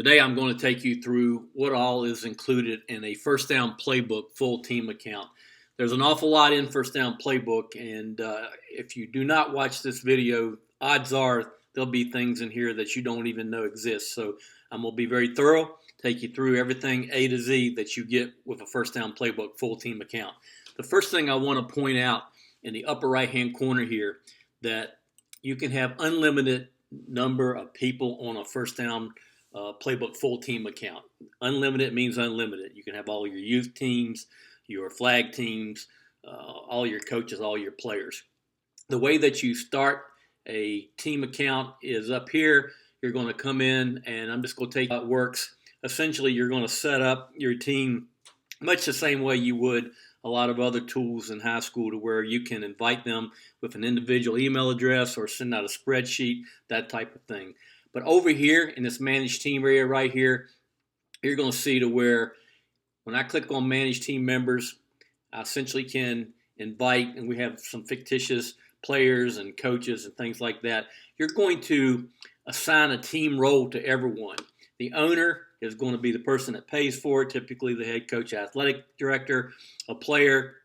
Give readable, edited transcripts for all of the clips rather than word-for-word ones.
Today I'm going to take you through what all is included in a First Down Playbook full team account. There's an awful lot in First Down Playbook, and if you do not watch this video, odds are there'll be things in here that you don't even know exist. So I'm going to be very thorough, take you through everything A to Z that you get with a First Down Playbook full team account. The first thing I want to point out in the upper right-hand corner here, that you can have unlimited number of people on a First Down Playbook full team account. Unlimited means unlimited. You can have all your youth teams, your flag teams, all your coaches, all your players. The way that you start a team account is up here. You're going to come in, and I'm just going to tell you how it works. Essentially, you're going to set up your team much the same way you would a lot of other tools in high school, to where you can invite them with an individual email address or send out a spreadsheet, that type of thing. But over here in this manage team area right here, you're going to see to where when I click on manage team members, I essentially can invite, and we have some fictitious players and coaches and things like that. You're going to assign a team role to everyone. The owner is going to be the person that pays for it, typically the head coach, athletic director. A player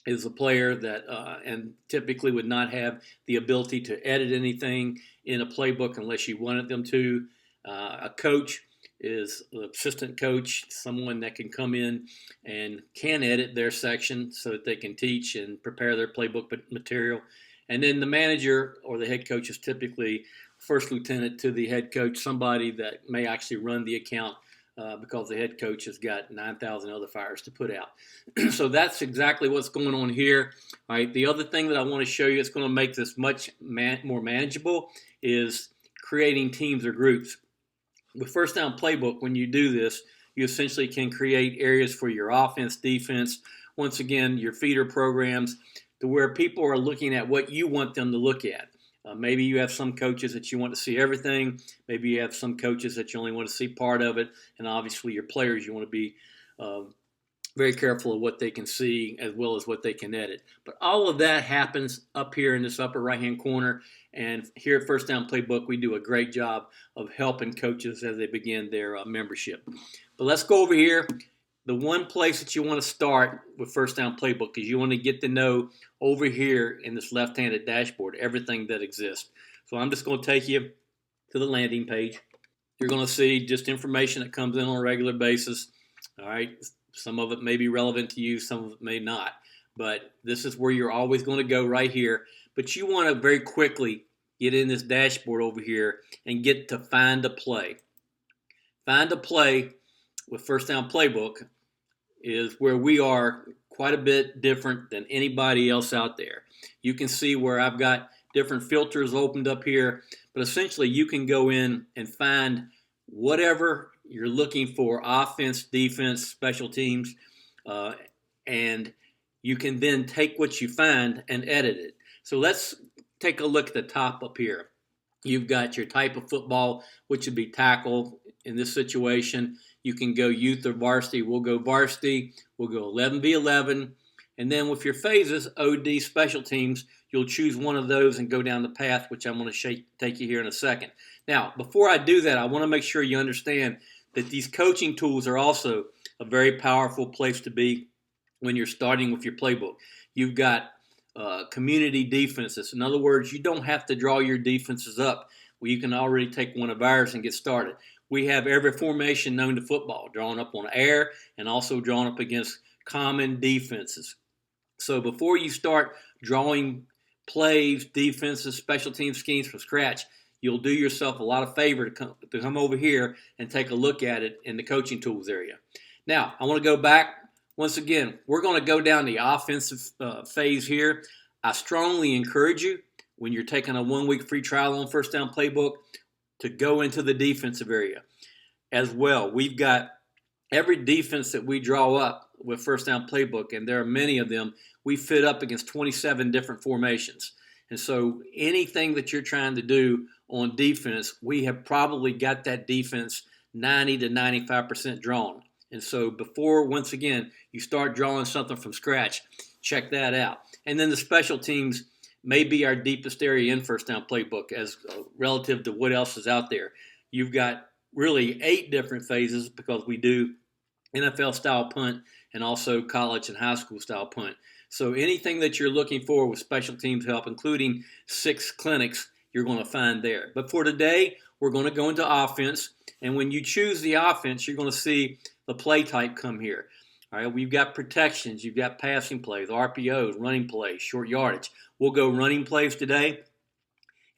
is a player that and typically would not have the ability to edit anything in a playbook unless you wanted them to. A coach is an assistant coach, someone that can come in and can edit their section so that they can teach and prepare their playbook material. And then the manager or the head coach is typically first lieutenant to the head coach, somebody that may actually run the account because the head coach has got 9,000 other fires to put out. So that's exactly what's going on here. All right. The other thing that I want to show you that's going to make this much more manageable is creating teams or groups. With First Down Playbook, when you do this, you essentially can create areas for your offense, defense, once again, your feeder programs, to where people are looking at what you want them to look at. Maybe you have some coaches that you want to see everything. Maybe you have some coaches that you only want to see part of it. And obviously your players, you want to be very careful of what they can see as well as what they can edit. But all of that happens up here in this upper right-hand corner. And here at First Down Playbook, we do a great job of helping coaches as they begin their membership. But let's go over here. The one place that you want to start with First Down Playbook is you want to get to know over here in this left-handed dashboard everything that exists. So I'm just going to take you to the landing page. You're going to see just information that comes in on a regular basis. All right, some of it may be relevant to you, some of it may not. But this is where you're always going to go right here. But you want to very quickly get in this dashboard over here and get to find a play. Find a play with First Down Playbook is where we are quite a bit different than anybody else out there. You can see where I've got different filters opened up here, but essentially you can go in and find whatever you're looking for, offense, defense, special teams, and you can then take what you find and edit it. So let's take a look at the top up here. You've got your type of football, which would be tackle in this situation. You can go youth or varsity. We'll go varsity. We'll go 11v11. And then with your phases, OD, special teams, you'll choose one of those and go down the path, which I'm going to take you here in a second. Now, before I do that, I want to make sure you understand that these coaching tools are also a very powerful place to be when you're starting with your playbook. You've got community defenses. In other words, you don't have to draw your defenses up. Well, you can already take one of ours and get started. We have every formation known to football, drawn up on air and also drawn up against common defenses. So before you start drawing plays, defenses, special team schemes from scratch, you'll do yourself a lot of favor to come over here and take a look at it in the coaching tools area. Now, I want to go back. Once again, we're going to go down the offensive phase here. I strongly encourage you, when you're taking a 1-week free trial on First Down Playbook, to go into the defensive area as well. We've got every defense that we draw up with First Down Playbook, and there are many of them, we fit up against 27 different formations. And so anything that you're trying to do on defense, we have probably got that defense 90 to 95% drawn. And so before, once again, you start drawing something from scratch, check that out. And then the special teams may be our deepest area in First Down Playbook as relative to what else is out there. You've got really 8 different phases because we do NFL style punt and also college and high school style punt. So anything that you're looking for with special teams help, including 6 clinics, you're going to find there. But for today, we're going to go into offense. And when you choose the offense, you're going to see the play type come here. All right, we've got protections, you've got passing plays, RPOs, running plays, short yardage. We'll go running plays today.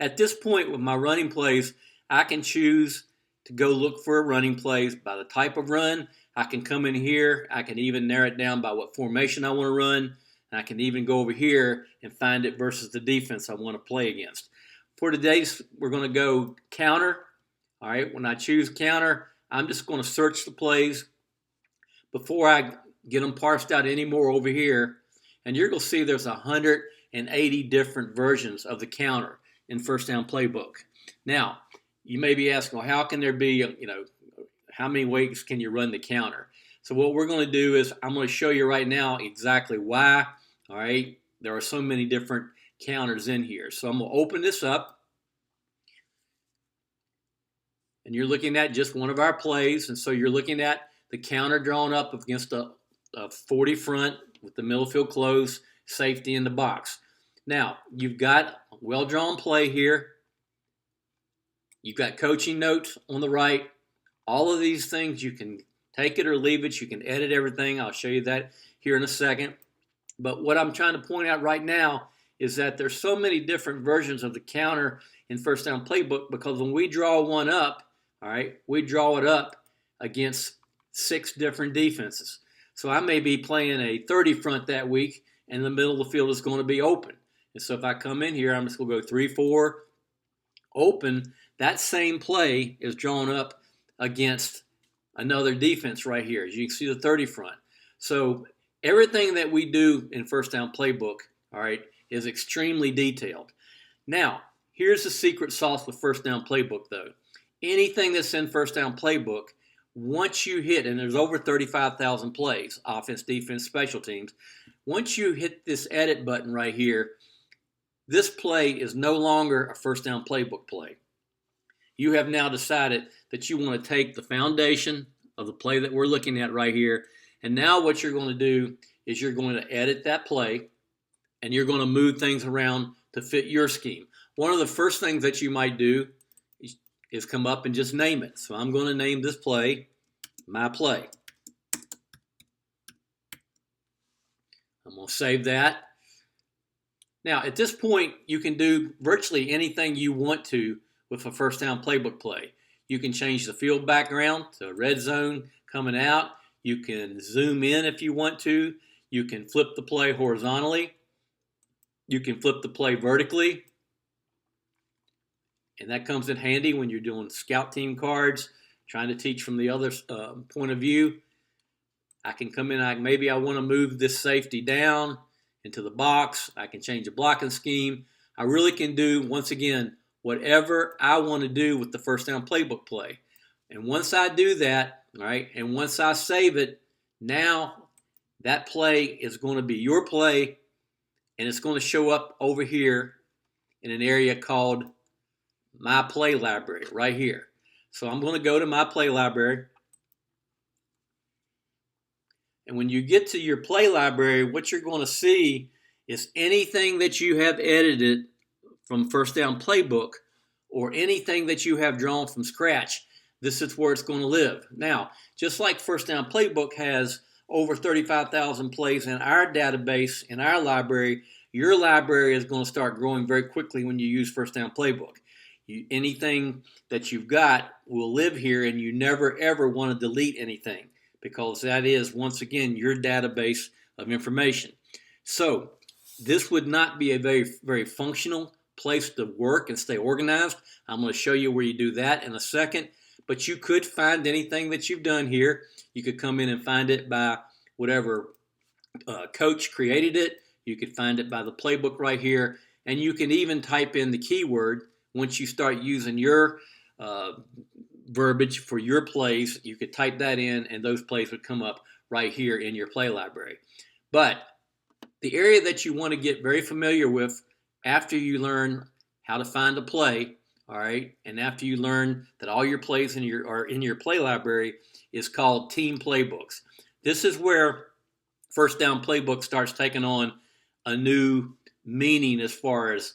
At this point with my running plays, I can choose to go look for running plays by the type of run. I can come in here. I can even narrow it down by what formation I want to run. And I can even go over here and find it versus the defense I want to play against. For today, we're going to go counter. All right, when I choose counter, I'm just going to search the plays before I get them parsed out anymore over here. And you're going to see there's 180 different versions of the counter in FirstDown Playbook. Now, you may be asking, well, how can there be, how many ways can you run the counter? So what we're going to do is I'm going to show you right now exactly why. All right, there are so many different counters in here. So I'm going to open this up. And you're looking at just one of our plays. And so you're looking at the counter drawn up against a 40 front with the middle field closed, safety in the box. Now, you've got a well-drawn play here. You've got coaching notes on the right. All of these things, you can take it or leave it. You can edit everything. I'll show you that here in a second. But what I'm trying to point out right now is that there's so many different versions of the counter in FirstDown Playbook because when we draw one up, all right, we draw it up against 6 different defenses. So I may be playing a 30 front that week, and the middle of the field is going to be open. And so if I come in here, I'm just going to go 3-4, open. That same play is drawn up against another defense right here. As you can see the 30 front. So everything that we do in FirstDown Playbook, all right, is extremely detailed. Now, here's the secret sauce with FirstDown Playbook, though. Anything that's in FirstDown Playbook, once you hit, and there's over 35,000 plays, offense, defense, special teams, once you hit this edit button right here, this play is no longer a FirstDown Playbook play. You have now decided that you want to take the foundation of the play that we're looking at right here, and now what you're going to do is you're going to edit that play, and you're going to move things around to fit your scheme. One of the first things that you might do is come up and just name it. So I'm going to name this play my play. I'm going to save that. Now, at this point, you can do virtually anything you want to with a FirstDown Playbook play. You can change the field background to a red zone coming out. You can zoom in if you want to. You can flip the play horizontally. You can flip the play vertically. And that comes in handy when you're doing scout team cards, trying to teach from the other point of view. I can come in, maybe I want to move this safety down into the box. I can change the blocking scheme. I really can do, once again, whatever I want to do with the FirstDown Playbook play. And once I do that, all right, and once I save it, now that play is going to be your play, and it's going to show up over here in an area called My Play Library right here. So I'm going to go to My Play Library. And when you get to your play library, what you're going to see is anything that you have edited from FirstDown Playbook or anything that you have drawn from scratch, this is where it's going to live. Now, just like FirstDown Playbook has over 35,000 plays in our database, in our library, your library is going to start growing very quickly when you use FirstDown Playbook. Anything that you've got will live here, and you never, ever want to delete anything because that is, once again, your database of information. So this would not be a very, very functional place to work and stay organized. I'm going to show you where you do that in a second, but you could find anything that you've done here. You could come in and find it by whatever coach created it. You could find it by the playbook right here, and you can even type in the keyword. Once you start using your verbiage for your plays, you could type that in, and those plays would come up right here in your play library. But the area that you want to get very familiar with after you learn how to find a play, All right, and after you learn that all your plays are in your play library, is called team playbooks. This is where First Down Playbook starts taking on a new meaning as far as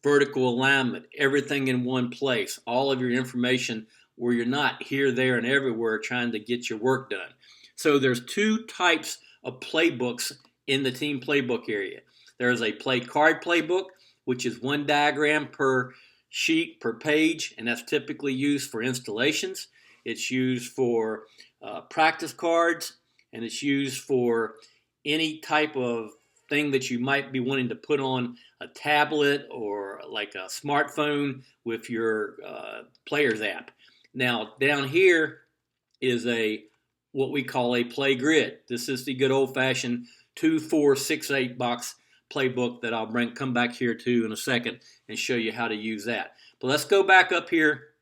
vertical alignment, everything in one place, all of your information where you're not here, there, and everywhere trying to get your work done. So there's two types of playbooks in the team playbook area. There's a play card playbook, which is one diagram per sheet per page, and that's typically used for installations. It's used for practice cards, and it's used for any type of thing that you might be wanting to put on a tablet or like a smartphone with your players app. Now down here is what we call a play grid. This is the good old-fashioned 2, 4, 6, 8 box playbook that I'll come back here to in a second and show you how to use that. But let's go back up here.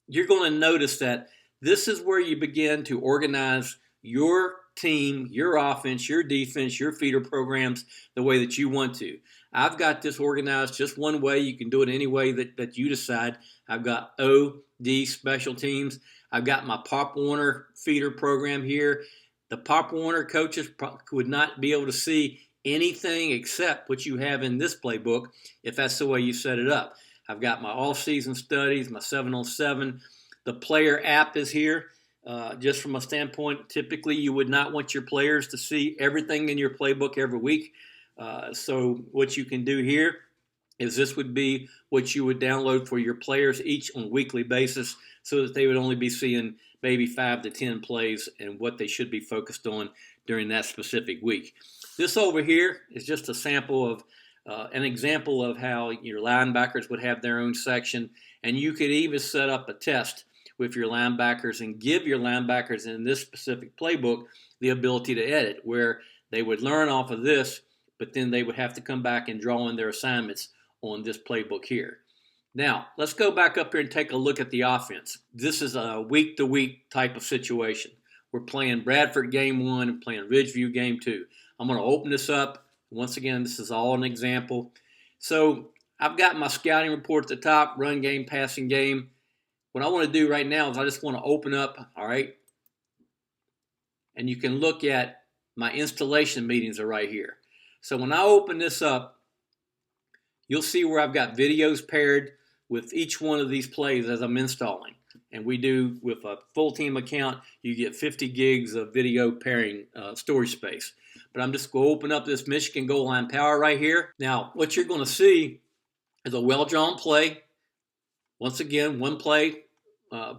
You're going to notice that this is where you begin to organize your team, your offense, your defense, your feeder programs the way that you want to. I've got this organized just one way. You can do it any way that you decide. I've got O, D, special teams. I've got my Pop Warner feeder program here. The Pop Warner coaches would not be able to see anything except what you have in this playbook if that's the way you set it up. I've got my off-season studies, my 7-on-7. The player app is here. Just from a standpoint, typically you would not want your players to see everything in your playbook every week. So what you can do here is this would be what you would download for your players each on a weekly basis so that they would only be seeing maybe 5 to 10 plays and what they should be focused on during that specific week. This over here is just a sample of an example of how your linebackers would have their own section, and you could even set up a test with your linebackers and give your linebackers in this specific playbook the ability to edit, where they would learn off of this, but then they would have to come back and draw in their assignments on this playbook here. Now, let's go back up here and take a look at the offense. This is a week-to-week type of situation. We're playing Bradford game 1 and playing Ridgeview game 2. I'm going to open this up. Once again, this is all an example. So I've got my scouting report at the top, run game, passing game. What I want to do right now is I just want to open up, all right? And you can look at my installation meetings are right here. So when I open this up, you'll see where I've got videos paired with each one of these plays as I'm installing. And we do, with a full team account, you get 50 gigs of video pairing storage space. But I'm just going to open up this Michigan goal line power right here. Now, what you're going to see is a well-drawn play. Once again, one play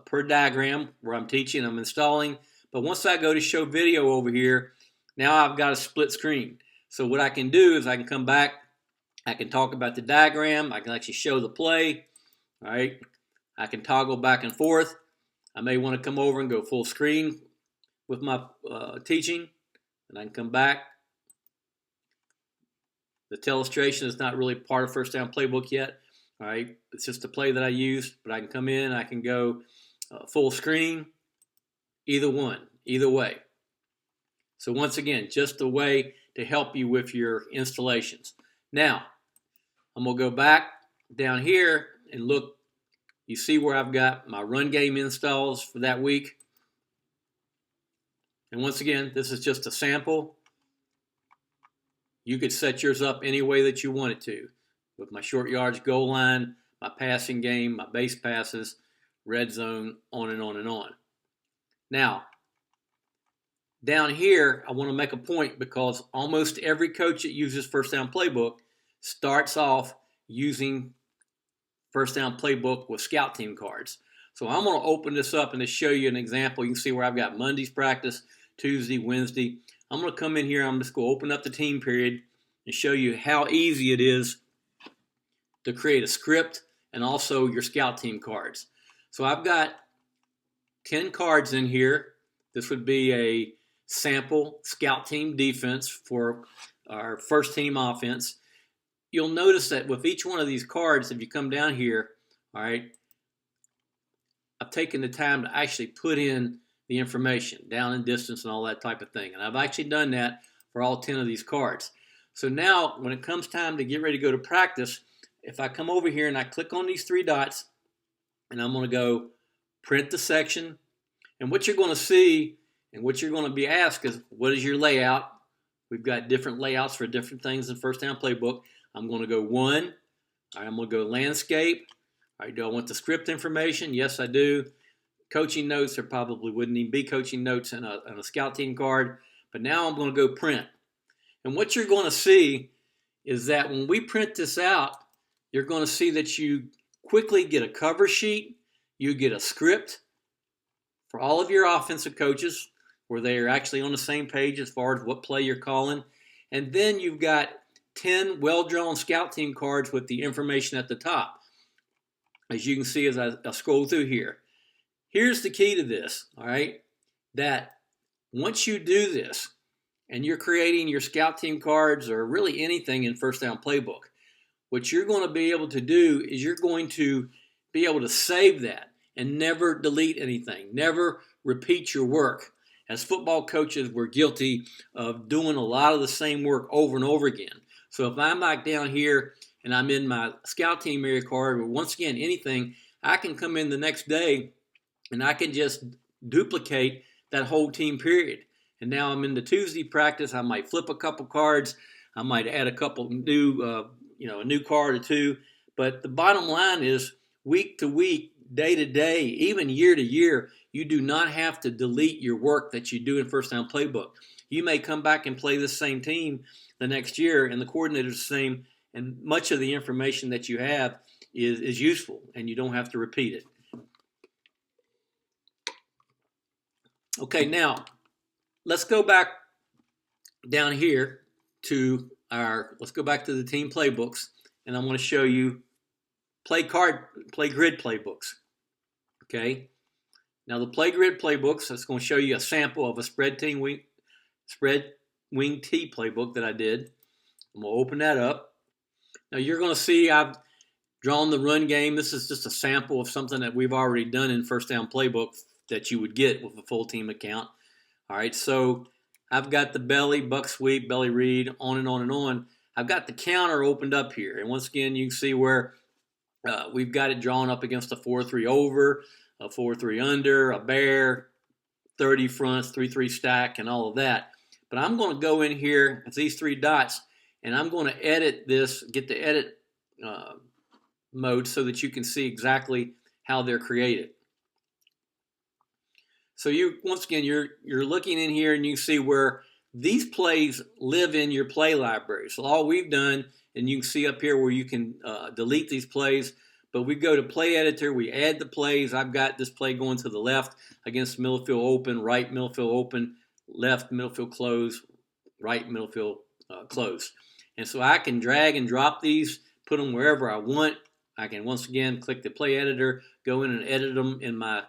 per diagram where I'm teaching, I'm installing. But once I go to show video over here, now I've got a split screen. So what I can do is I can come back, I can talk about the diagram, I can actually show the play, all right? I can toggle back and forth. I may want to come over and go full screen with my teaching, and I can come back. The telestration is not really part of First Down Playbook yet, all right? It's just a play that I use, but I can come in, I can go full screen, either one, either way. So once again, just a way to help you with your installations. Now, I'm going to go back down here and look. You see where I've got my run game installs for that week. And once again, this is just a sample. You could set yours up any way that you want it to, with my short yards goal line, my passing game, my base passes, red zone, on and on and on. Now, down here, I want to make a point because almost every coach that uses First Down Playbook starts off using First Down Playbook with scout team cards. So I'm going to open this up and just show you an example. You can see where I've got Monday's practice, Tuesday, Wednesday. I'm going to come in here. I'm just going to open up the team period and show you how easy it is to create a script and also your scout team cards. So I've got 10 cards in here. This would be a sample scout team defense for our first team offense. You'll notice that with each one of these cards, if you come down here, all right, I've taken the time to actually put in the information, down and distance and all that type of thing. And I've actually done that for all 10 of these cards. So now when it comes time to get ready to go to practice, if I come over here and I click on these 3 dots, and I'm going to go print the section. And what you're going to see and what you're going to be asked is, what is your layout? We've got different layouts for different things in First Down Playbook. I'm going to go 1. All right, I'm going to go landscape. All right, do I want the script information? Yes, I do. Coaching notes, there probably wouldn't even be coaching notes in a scout team card. But now I'm going to go print. And what you're going to see is that when we print this out, you're going to see that you quickly get a cover sheet. You get a script for all of your offensive coaches where they are actually on the same page as far as what play you're calling. And then you've got 10 well-drawn scout team cards with the information at the top, as you can see as I scroll through here. Here's the key to this, all right, that once you do this and you're creating your scout team cards or really anything in First Down Playbook, what you're going to be able to do is you're going to be able to save that and never delete anything, never repeat your work. As football coaches, we're guilty of doing a lot of the same work over and over again. So if I'm back down here and I'm in my scout team area card, or once again, anything, I can come in the next day and I can just duplicate that whole team period. And now I'm in the Tuesday practice. I might flip a couple cards. I might add a couple new, a new card or two. But the bottom line is, week to week, day to day, even year to year, you do not have to delete your work that you do in First Down Playbook. You may come back and play this same team the next year, and the coordinator is the same, and much of the information that you have is useful, and you don't have to repeat it. Okay, now let's go back down here to let's go back to the team playbooks, and I want to show you play grid playbooks. Okay, now the play grid playbooks, that's going to show you a sample of a spread wing T playbook that I did. I'm going to open that up. Now you're going to see I've drawn the run game. This is just a sample of something that we've already done in First Down Playbook that you would get with a full team account. All right, so I've got the belly, buck sweep, belly read, on and on and on. I've got the counter opened up here. And once again, you can see where we've got it drawn up against a 4-3 over, a 4-3 under, a bear, 30 fronts, 3-3 stack, and all of that. But I'm going to go in here at these 3 dots, and I'm going to edit this, get the edit mode so that you can see exactly how they're created. So once again, you're looking in here and you see where these plays live in your play library. So all we've done, and you can see up here where you can delete these plays, but we go to play editor, we add the plays. I've got this play going to the left against middle field open, right middle field open, left middle field close, right middle field close. And so I can drag and drop these, put them wherever I want. I can once again click the play editor, go in and edit them in my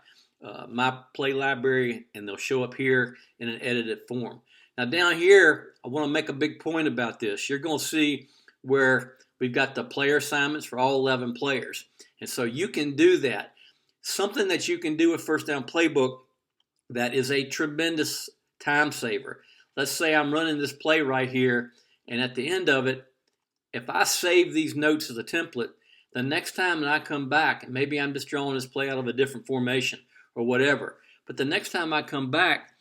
play library, and they'll show up here in an edited form. Now down here, I want to make a big point about this. You're going to see where we've got the player assignments for all 11 players. And so you can do that. Something that you can do with First Down Playbook that is a tremendous time saver. Let's say I'm running this play right here, and at the end of it, if I save these notes as a template, the next time that I come back, and maybe I'm just drawing this play out of a different formation or whatever, but the next time I come back,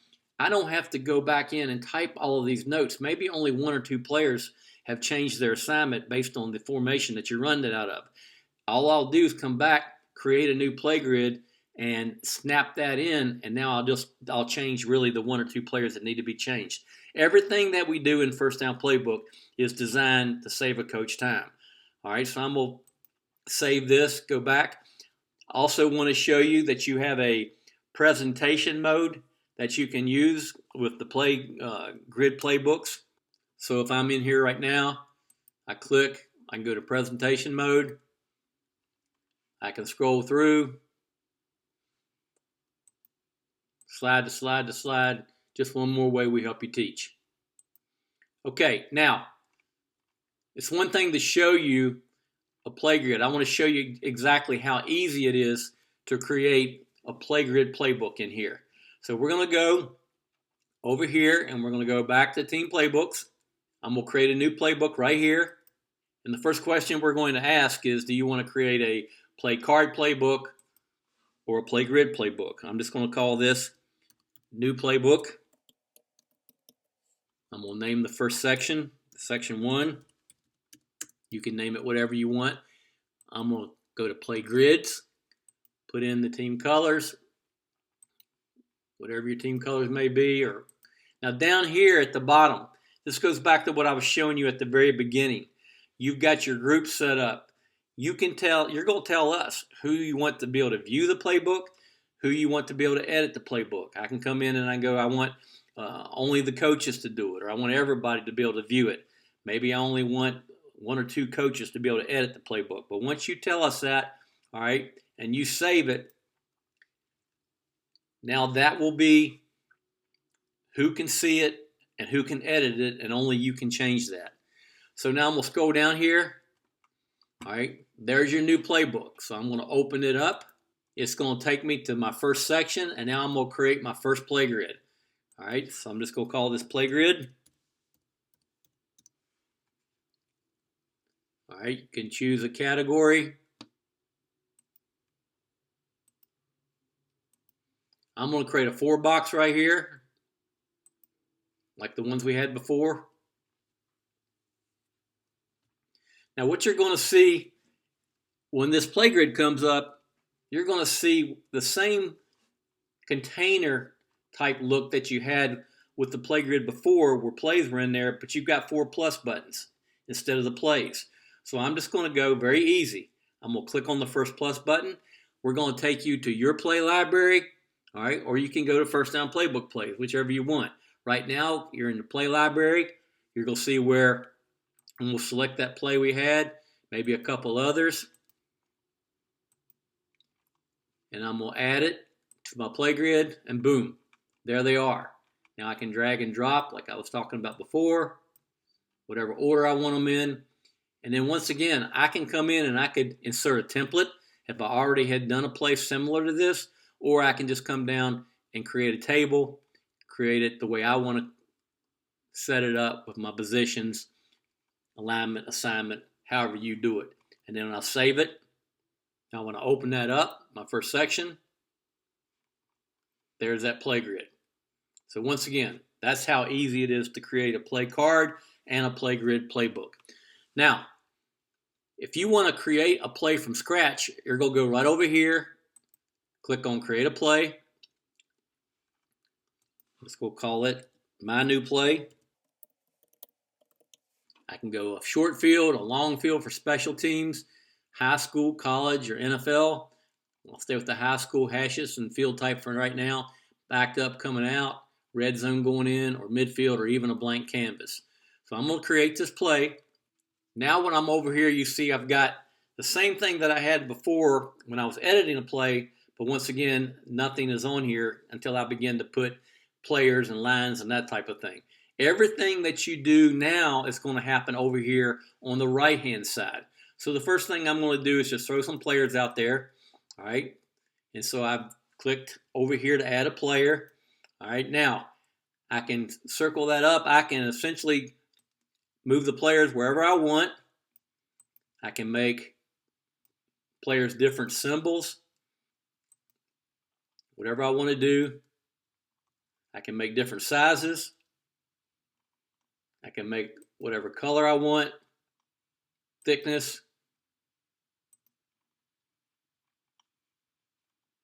I don't have to go back in and type all of these notes. Maybe only 1 or 2 players have changed their assignment based on the formation that you run it out of. All I'll do is come back, create a new play grid, and snap that in, and now I'll change really the 1 or 2 players that need to be changed. Everything that we do in First Down Playbook is designed to save a coach time. All right, so I'm going to save this, go back. I also want to show you that you have a presentation mode that you can use with the grid playbooks. So if I'm in here right now, I click, I can go to presentation mode. I can scroll through, slide to slide to slide. Just one more way we help you teach. Okay, now, it's one thing to show you a play grid. I want to show you exactly how easy it is to create a play grid playbook in here. So we're going to go over here, and we're going to go back to Team Playbooks. I'm going to create a new playbook right here. And the first question we're going to ask is, do you want to create a play card playbook, or a play grid playbook. I'm just going to call this new playbook. I'm going to name the first section, section 1. You can name it whatever you want. I'm going to go to play grids, put in the team colors, whatever your team colors may be. Or now down here at the bottom, this goes back to what I was showing you at the very beginning. You've got your group set up. You can tell, you're going to tell us who you want to be able to view the playbook, who you want to be able to edit the playbook. I can come in and I go, I want only the coaches to do it, or I want everybody to be able to view it. Maybe I only want 1 or 2 coaches to be able to edit the playbook. But once you tell us that, all right, and you save it, now that will be who can see it and who can edit it, and only you can change that. So now I'm going to scroll down here. All right, there's your new playbook. So I'm going to open it up. It's going to take me to my first section, and now I'm going to create my first play grid. All right, so I'm just going to call this play grid. All right, you can choose a category. I'm going to create a 4-box right here, like the ones we had before. Now what you're going to see when this play grid comes up, you're going to see the same container type look that you had with the play grid before, where plays were in there, but you've got 4 plus buttons instead of the plays. So I'm just going to go very easy. I'm going to click on the first plus button. We're going to take you to your play library, all right, or you can go to FirstDown Playbook Plays, whichever you want. Right now, you're in the play library. You're going to see where, and we'll select that play we had, maybe a couple others, and I'm going to add it to my play grid, and boom, there they are. Now I can drag and drop like I was talking about before, whatever order I want them in. And then once again, I can come in and I could insert a template if I already had done a play similar to this, or I can just come down and create a table, create it the way I want to set it up with my positions, alignment, assignment, however you do it. And then I'll save it. Now I want to open that up, my first section. There's that play grid. So once again, that's how easy it is to create a play card and a play grid playbook. Now, if you want to create a play from scratch, you're going to go right over here, click on create a play. Let's go call it my new play. I can go a short field, a long field for special teams, high school, college, or NFL. I'll stay with the high school hashes and field type for right now. Backed up coming out, red zone going in, or midfield, or even a blank canvas. So I'm going to create this play. Now when I'm over here, you see I've got the same thing that I had before when I was editing a play, but once again, nothing is on here until I begin to put players and lines and that type of thing. Everything that you do now is going to happen over here on the right-hand side. So the first thing I'm going to do is just throw some players out there, all right? And so I've clicked over here to add a player. All right, now I can circle that up. I can essentially move the players wherever I want. I can make players different symbols, whatever I want to do. I can make different sizes. I can make whatever color I want, thickness.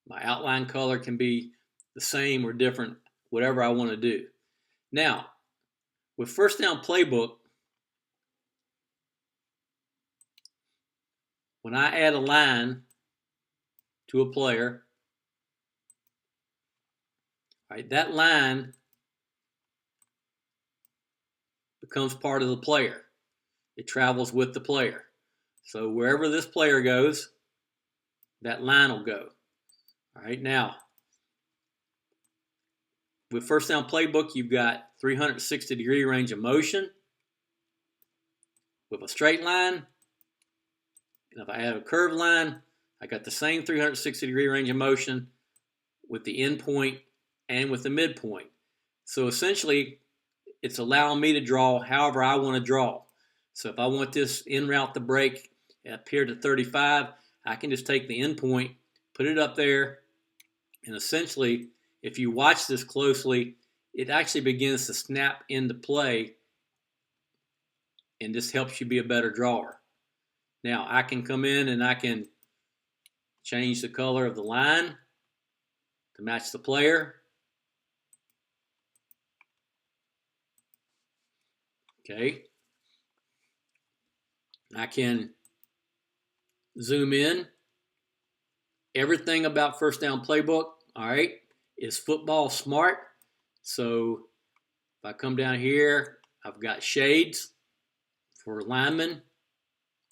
My outline color can be the same or different, whatever I want to do. Now, with FirstDown Playbook, when I add a line to a player, right, that line becomes part of the player. It travels with the player. So wherever this player goes, that line will go. All right, now, with FirstDown Playbook, you've got 360-degree range of motion with a straight line. And if I have a curved line, I got the same 360-degree range of motion with the end point and with the midpoint. So essentially, it's allowing me to draw however I want to draw. So if I want this en route to break up here to 35, I can just take the end point, put it up there, And essentially, if you watch this closely, it actually begins to snap into play, and this helps you be a better drawer. Now, I can come in and I can change the color of the line to match the player. Okay. I can zoom in. Everything about FirstDown Playbook, all right, is football smart. So if I come down here, I've got shades for linemen,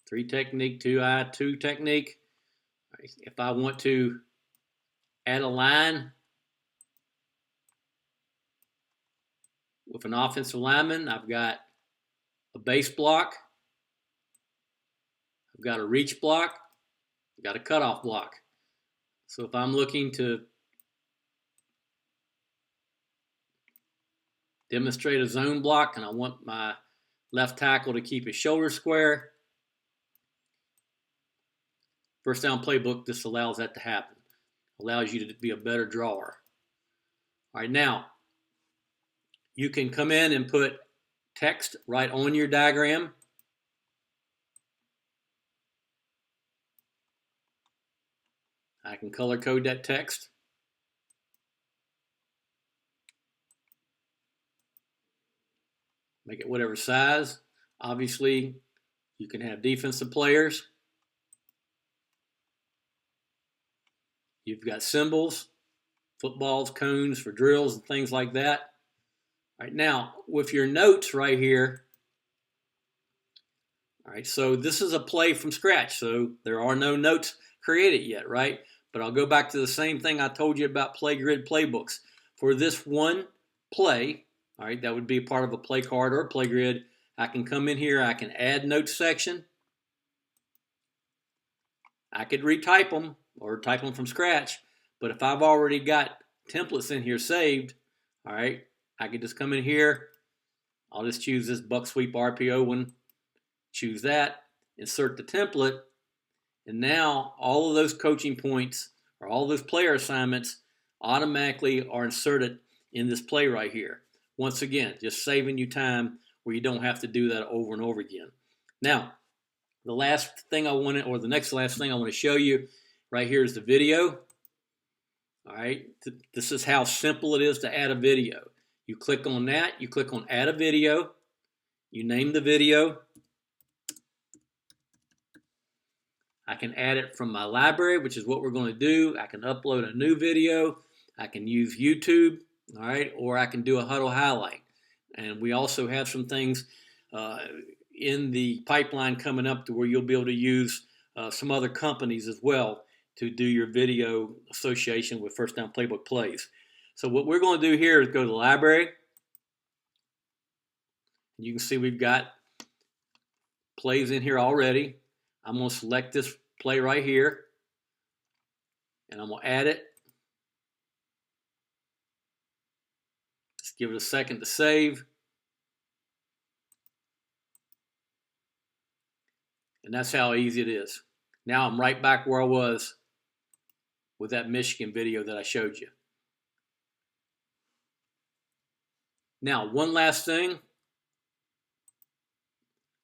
3 technique, 2 eye, 2 technique. If I want to add a line with an offensive lineman, I've got a base block, I've got a reach block, I've got a cutoff block. So if I'm looking to demonstrate a zone block and I want my left tackle to keep his shoulder square, FirstDown Playbook, this allows that to happen. Allows you to be a better drawer. All right, now you can come in and put text right on your diagram. I can color code that text. Make it whatever size. Obviously, you can have defensive players. You've got symbols, footballs, cones for drills and things like that. All right, now with your notes right here, all right, so this is a play from scratch, so there are no notes created yet, right? But I'll go back to the same thing I told you about PlayGrid playbooks. For this one play, all right, that would be part of a play card or a play grid. I can come in here, I can add notes section. I could retype them or type them from scratch, but if I've already got templates in here saved, all right, I could just come in here. I'll just choose this buck sweep RPO one, choose that, insert the template, and now all of those coaching points or all those player assignments automatically are inserted in this play right here. Once again, just saving you time where you don't have to do that over and over again. Now, the last thing I want to, or the next last thing I want to show you right here is the video. All right, this is how simple it is to add a video. You click on that, you click on add a video, you name the video. I can add it from my library, which is what we're going to do. I can upload a new video. I can use YouTube, all right, or I can do a huddle highlight. And we also have some things in the pipeline coming up to where you'll be able to use some other companies as well to do your video association with FirstDown Playbook plays. So what we're going to do here is go to the library. You can see we've got plays in here already. I'm going to select this play right here, and I'm going to add it. Just give it a second to save. And that's how easy it is. Now I'm right back where I was with that Michigan video that I showed you. Now, one last thing.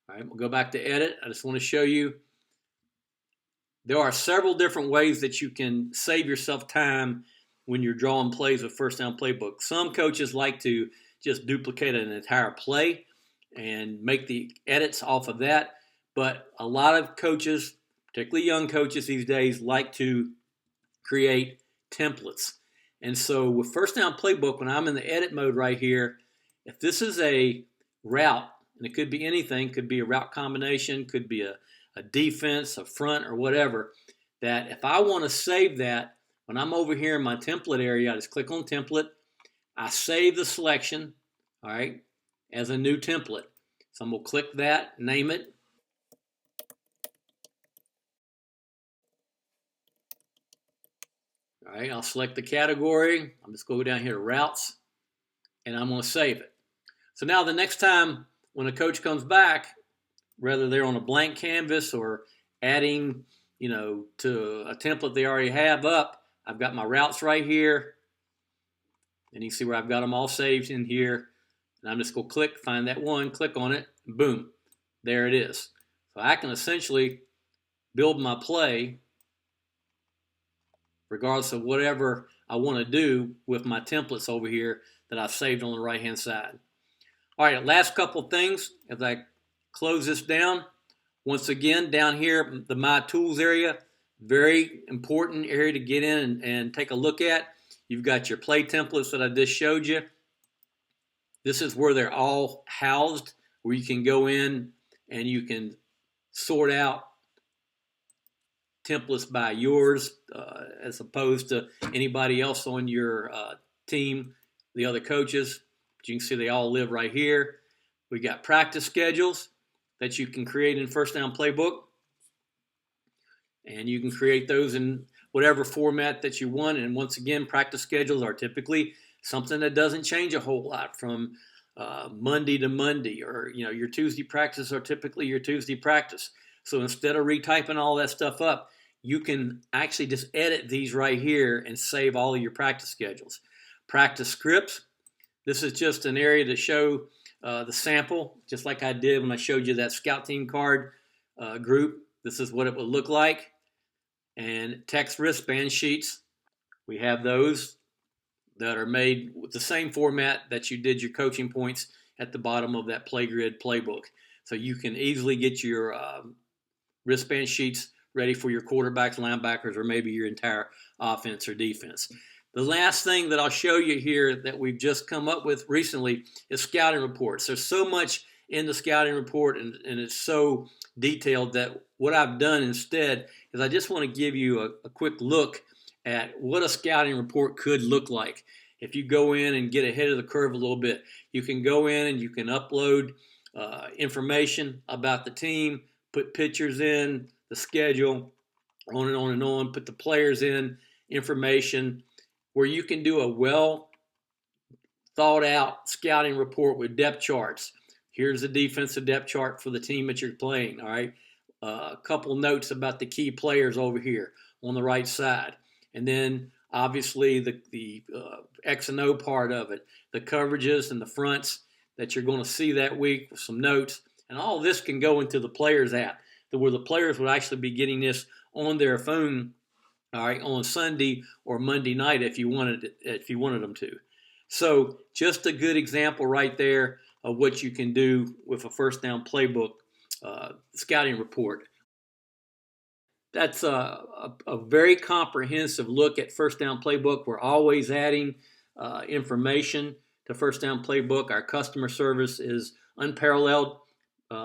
All right, we'll go back to edit. I just want to show you there are several different ways that you can save yourself time when you're drawing plays with FirstDown Playbook. Some coaches like to just duplicate an entire play and make the edits off of that. But a lot of coaches, particularly young coaches these days, like to create templates. And so with FirstDown Playbook, when I'm in the edit mode right here, if this is a route, and it could be anything, could be a route combination, could be a defense, a front, or whatever, that if I want to save that, when I'm over here in my template area, I just click on template. I save the selection, all right, as a new template. So I'm going to click that, name it. All right, I'll select the category. I'm just going to go down here to routes, and I'm going to save it. So now the next time when a coach comes back, whether they're on a blank canvas or adding, to a template they already have up, I've got my routes right here. And you can see where I've got them all saved in here. And I'm just going to click, find that one, click on it, and boom, there it is. So I can essentially build my play regardless of whatever I want to do with my templates over here that I've saved on the right-hand side. All right, last couple things as I close this down. Once again, down here, the My Tools area, very important area to get in and take a look at. You've got your play templates that I just showed you. This is where they're all housed, where you can go in and you can sort out templates by yours as opposed to anybody else on your team, the other coaches. But you can see they all live right here. We got practice schedules that you can create in FirstDown Playbook. And you can create those in whatever format that you want. And once again, practice schedules are typically something that doesn't change a whole lot from Monday to Monday, or your Tuesday practice are typically your Tuesday practice. So instead of retyping all that stuff up, you can actually just edit these right here and save all of your practice schedules. Practice scripts. This is just an area to show the sample, just like I did when I showed you that scout team card group. This is what it would look like. And text wristband sheets, we have those that are made with the same format that you did your coaching points at the bottom of that PlayGrid playbook. So you can easily get your wristband sheets ready for your quarterbacks, linebackers, or maybe your entire offense or defense. The last thing that I'll show you here that we've just come up with recently is scouting reports. There's so much in the scouting report, and it's so detailed that what I've done instead is I just want to give you a quick look at what a scouting report could look like. If you go in and get ahead of the curve a little bit, you can go in and you can upload information about the team, put pictures in, the schedule, on and on and on, put the players in, information, where you can do a well thought out scouting report with depth charts. Here's the defensive depth chart for the team that you're playing, all right? A couple notes about the key players over here on the right side. And then, obviously, the X and O part of it, the coverages and the fronts that you're going to see that week with some notes. And all of this can go into the Players app, where the players would actually be getting this on their phone, all right, on Sunday or Monday night if you wanted them to. So just a good example right there of what you can do with a FirstDown Playbook scouting report. That's a very comprehensive look at FirstDown Playbook. We're always adding information to FirstDown Playbook. Our customer service is unparalleled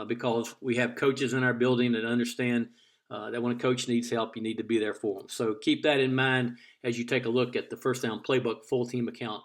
because we have coaches in our building that understand that when a coach needs help, you need to be there for them. So keep that in mind as you take a look at the FirstDown Playbook full team account